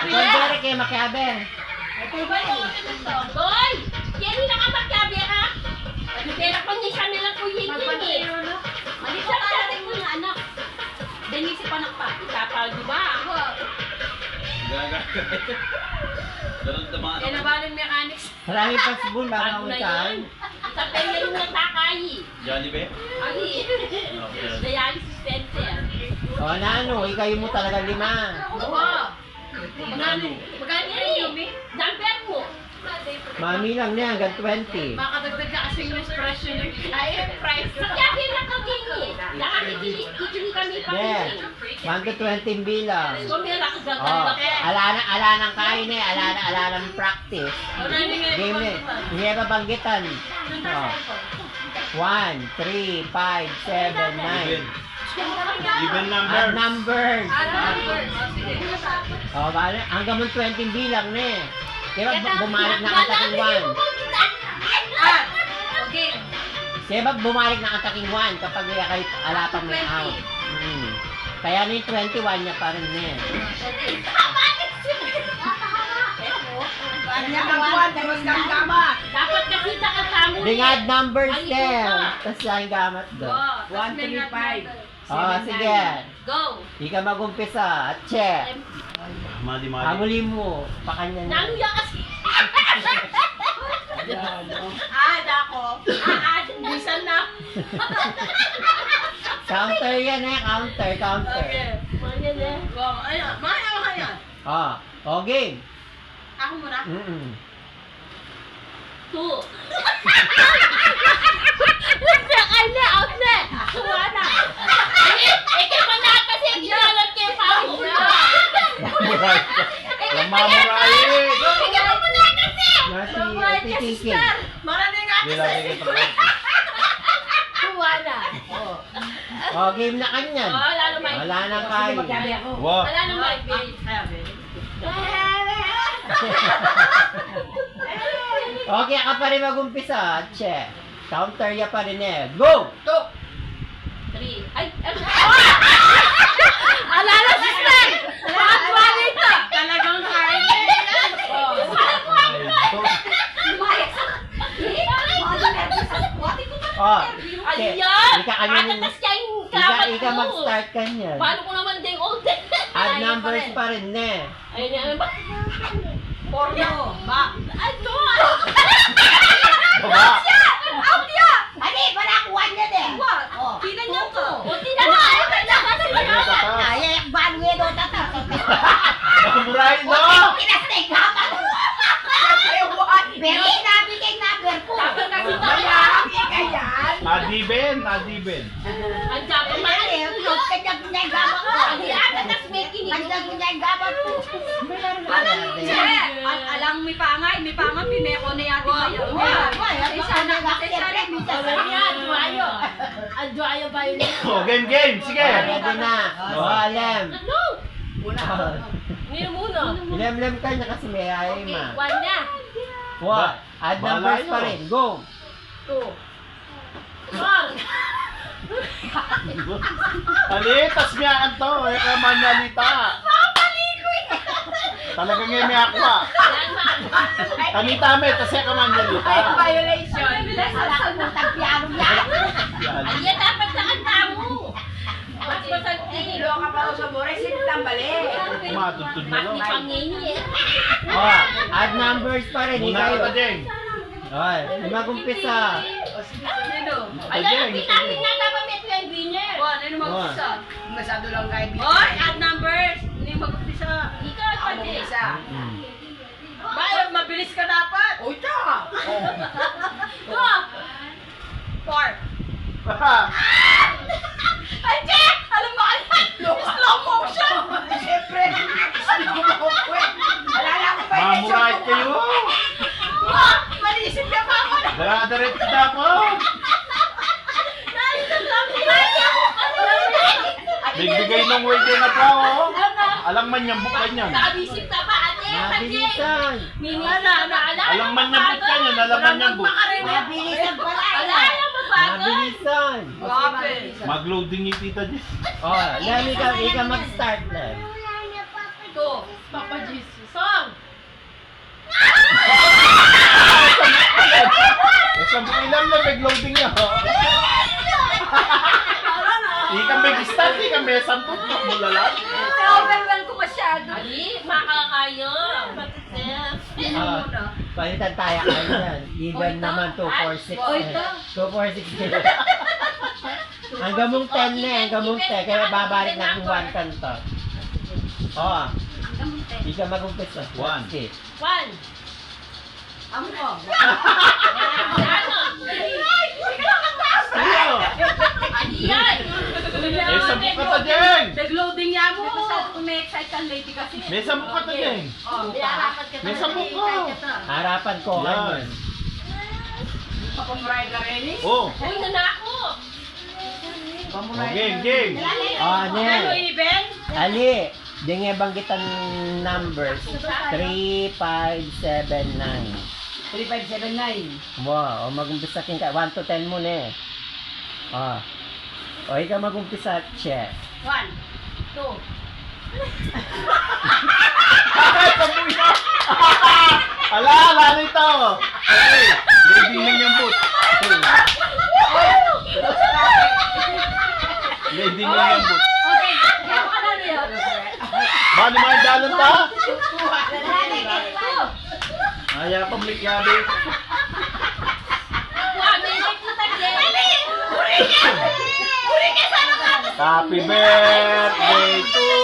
Pagdere kayo makiabe. Doy! Kaya na ka magkabi ha? Kaya pa niya siya nila po yun eh. Malisa ka natin mo na anak. Denise panak pa. Kapal, di ba? Gaga. Ganun naman. Kaya nabalong mechanics. Marami pa sabon baka Ano na ulitan. yun? Sa pera yung natakay. Jollibee? Ali. Dialysis center. O na ano, ikayo mo talaga 5. Oo. Magkano yun? Jumper mo. Mami lang niya, hanggang 20. Makadagdag ka kasi yung expression ng price. Kaya pinakagini. Lahat ikili kami pa. Yeah. 1 to 20 bilang. Kumira ka Oh, gagawin. ala nang kain eh, ala nang practice. Game eh. Hindi ba banggitan? Oh. 1, 3, 5, 7, 9. Even number. Odd numbers. Oh, bale, hanggang mo 20 bilang na eh. Diba bumalik na kataking 1? Okay. Diba bumalik na kataking 1 kapag kayo alapang may out? Kaya na yung 21 niya pa rin eh. Dapat nakita ka tamo. Bring odd numbers there. Tapos lang gamat doon. 1, 3, 5. Oh, sige. Go. Di ka mag-umpisa. Check. Mali-mali. Hamuli mo. Pakanya niya. Nangya kasi. Dako. Bisan na. Counter yan eh. Counter. Manya na. Ayan. Maya. Oh. Oh, game. Ako muna. 2. Nagpakay na, out na. Tuwa na. Ikaw pa na kasi ginalat kayo pa ako. Mamuray. Mamamurayin. Ikaw pa na kasi. Nasi titikin. Maraming nga Hindi lang kasi. kita. Tuwa na. Oh, game na kanyan. Lalo may. Wala nang kain. Wow. Wala na may. Okay, ka pa rin mag-umpisa. Check. Counter ya pa rin eh. Go! 3. Ay! Alala, sister! Nakatuwali ito! Talagang hard. Oh, Ayan! ika kanyan. Patatas ka yung kapat Ika mo. mag-start kanyan. Paano ko naman din old? Odd numbers pa rin eh. Ayun yan. Porno. Ba? Ano? Baba. Out ya! Ani, wala ko niya din. What? Oh. Tinan niyo to. O, tinan mo. Ay, wala kasi Ay, tatas. Ay, banwe do tata. Mamamurayin no. Kinastek ka pa. Pero sinabi kay number ko. Sabi kasi Nadiben. ang japo pa. Ay, yung kanya punya yung gabak ko. Ang yaga, tas may kinig. Kanya punya yung gabak ko. Alang may pangay, pineko na yata kayo. Isa na siyempre, minsan sa Ang duayo ba yun? Oh, game. Sige. Ready na. Oh, alam. Ano? Ngayon muna. Lem ka niya kasi may ay Okay, ma. 1 na. What? Odd numbers Malayo. pa rin. Go! 2. 4. Alitas miya to. Eka manyalita. Talagang may aqua. Yan ma. Kanita me, tas eka manyalita. Violation. Wala ko mong tagpiano yan. Ay, dapat sa kanta mo. Mas masanti. Matutod na Pati lang. pangingi. Oh, odd numbers pa rin. Muna Ikaw. ka Jeng. Ay, mag-umpisa. Alam mo, pinapin nga dapat may ito yung winner. Ano mag-umpisa? Masyado lang kayo. Hoy, add numbers! Hindi mag-umpisa. Ikaw, pati. Bakit? Mabilis ka dapat. Uy, ta! Go! 4. Ate! Alam mo, slow motion! Siyempre, wala na akong Mamurayit kayo. Manisip niya pa ako na. Dara-diretso na ako. Nagbigay ng word na tao. Alam man niyang bukan yan. Nakabisip ka pa, ate. Mabilisan. Alam man niyang bukan yan. Alam man niyang bukan. Mabilisan pala. Wala yung magbago. Mabilisan. Mag-loading ni Tita Jess. Oh, Lem, ikaw mag-start, Lem. 2. Papa Jesus. Song! Isang ilan na backloading niya. Di ka may start, di ka may sampot na mula lang. Overwhelm ko masyado. Ali, makakayo. Palitan tayo kayo yan. Even naman 246 eh. 246 hanggang mong 10 na eh, hanggang mong 10. Kaya babalik natin 1 kanto. Oo. Di ka mag-umpisa. One. Okay. 1. Amo ko. Iyo! Ayan! May sampot ka ta, Jeng! Nag-loading niya mo. Umi-excite ang lady kasi. May sampot ka ta, Jeng! May sampot ka! Harapan ko Yan. ngayon. Papamuray ka rin eh. Oh! Uy, nanako! Oh, Jeng! Oh, Ano, Nel. Iben? Ali, di nga banggitan numbers. 3579. 3579. Wow, o mag-umpisa kin ka. 1 to 10 muna eh. Oh. O, ikaw mag-umpisa, Che. 1, 2. Ay, sampung na! Ala nito! Okay, ready na yung boot. Ready na yung boot. Okay. Kaya ka na niya. Bani mga dalan ta? Lalaki kayo.Aya pablik yabi. Happy birthday to